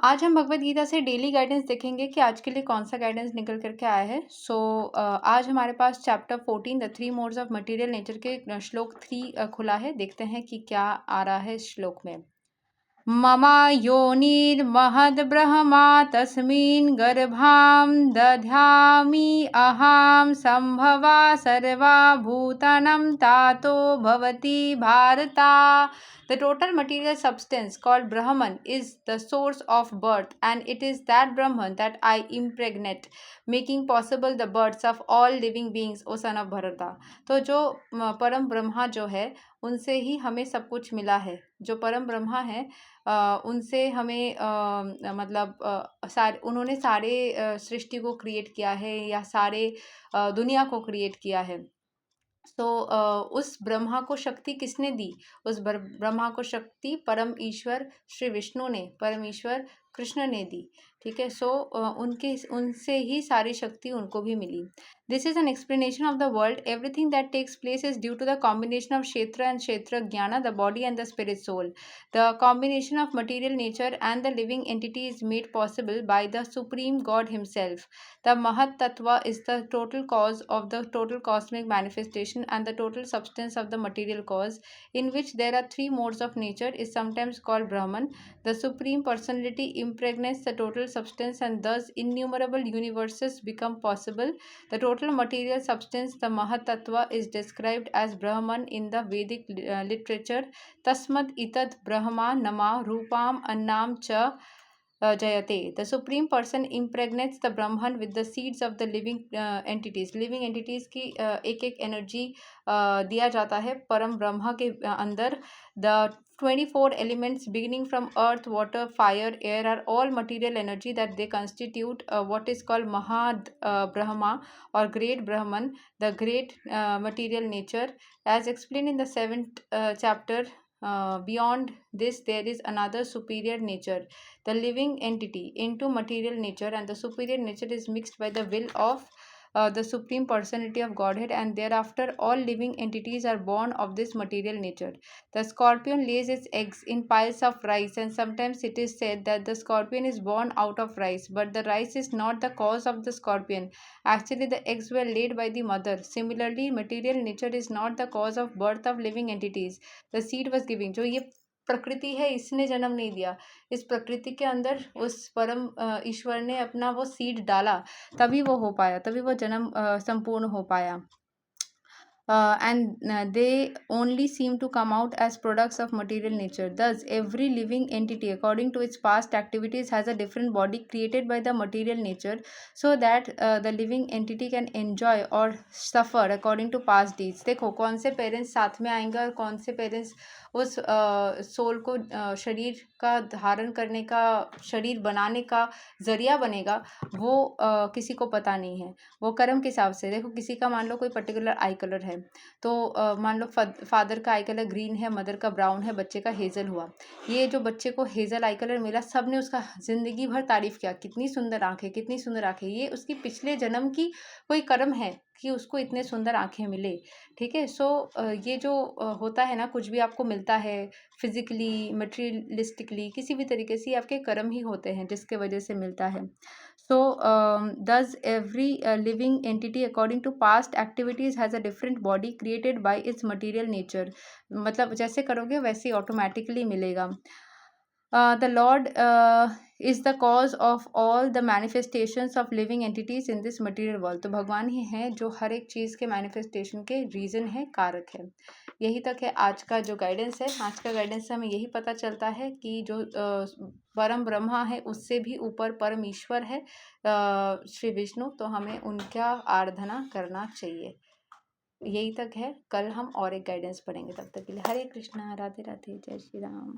आज हम भगवत गीता से डेली गाइडेंस देखेंगे कि आज के लिए कौन सा गाइडेंस निकल करके आया है। आज हमारे पास chapter 14 the three modes of material nature के श्लोक 3 खुला है। देखते हैं कि क्या आ रहा है इस श्लोक में। ममा योनिर्महद्ब्रह्मा तस्मिन् गर्भां दध्यामि अहं सम्भवा सर्वा भूतानां तातो भवति भारता। The total material substance called Brahman is the source of birth, and it is that Brahman that I impregnate, making possible the births of all living beings, O son of Bharata। तो जो परम ब्रह्मा जो है उनसे ही हमें सब कुछ मिला है। जो परम ब्रह्मा है उनसे हमें उन्होंने सारे सृष्टि को क्रिएट किया है या सारे दुनिया को क्रिएट किया है। उस ब्रह्मा को शक्ति किसने दी? उस ब्रह्मा को शक्ति परम ईश्वर श्री विष्णु ने, परम ईश्वर कृष्ण ने दी। ठीक है। उनसे ही सारी शक्ति उनको भी मिली। This is an explanation of the world. Everything that takes place is due to the combination of kshetra and kshetra gyan, the body and the spirit soul. The combination of material nature and the living entity is made possible by the supreme god himself. The Mahat Tattva is the total cause of the total cosmic manifestation and the total substance of the material cause, in which there are three modes of nature, is sometimes called Brahman. The Supreme Personality impregnates the total substance and thus innumerable universes become possible. The total material substance, the Mahat Tattva, is described as Brahman in the Vedic literature. Tasmad itad Brahma nama Rupam Annam cha Jayate. The Supreme Person impregnates the Brahman with the seeds of the living entities. Living entities की एक एक energy दिया जाता है परम ब्रह्मा के अंदर। The 24 elements beginning from earth, water, fire, air are all material energy that they constitute what is called Mahad Brahma or Great Brahman, the great material nature. As explained in the 7th chapter, beyond this there is another superior nature, the living entity, into material nature, and the superior nature is mixed by the will of the Supreme Personality of Godhead, and thereafter all living entities are born of this material nature. The scorpion lays its eggs in piles of rice, and sometimes it is said that the scorpion is born out of rice, but the rice is not the cause of the scorpion. Actually, the eggs were laid by the mother. Similarly, material nature is not the cause of birth of living entities. The seed was giving. जो ये प्रकृति है इसने जन्म नहीं दिया। इस प्रकृति के अंदर उस परम ईश्वर ने अपना वो सीड डाला, तभी वो हो पाया, तभी वो जन्म संपूर्ण हो पाया। And they only seem to come out as products of material nature. Thus, every living entity, according to its past activities, has a different body created by the material nature, so that the living entity can enjoy or suffer according to past deeds. देखो कौन से parents साथ में आएंगे और कौन से parents उस सोल को शरीर का धारण करने का, शरीर बनाने का जरिया बनेगा, वो किसी को पता नहीं है। वो कर्म के हिसाब से। देखो किसी का मान लो कोई पर्टिकुलर आई कलर है, तो मान लो फादर का आई कलर ग्रीन है, मदर का ब्राउन है, बच्चे का हेज़ल हुआ। ये जो बच्चे को हेज़ल आई कलर मिला, सब ने उसका ज़िंदगी भर तारीफ़ किया, कितनी सुंदर आँखें, कितनी सुंदर आँखें। ये उसकी पिछले जन्म की कोई कर्म है कि उसको इतने सुंदर आँखें मिले। ठीक है। ये जो होता है ना, कुछ भी आपको मिलता है फिजिकली, मटेरियलिस्टिकली, किसी भी तरीके से आपके कर्म ही होते हैं जिसके वजह से मिलता है। Thus every living entity according to past activities has a different body created by its material nature. मतलब जैसे करोगे वैसे ही ऑटोमेटिकली मिलेगा। The Lord is the cause of all the manifestations of living entities in this material world. तो भगवान ही हैं जो हर एक चीज़ के मैनिफेस्टेशन के रीज़न है, कारक है। यही तक है आज का जो गाइडेंस है। आज का गाइडेंस से हमें यही पता चलता है कि जो परम ब्रह्मा है उससे भी ऊपर परम ईश्वर है श्री विष्णु, तो हमें उनका आराधना करना चाहिए। यही तक है। कल हम और एक गाइडेंस पढ़ेंगे। तब तक के लिए हरे कृष्णा, राधे राधे, जय श्री राम।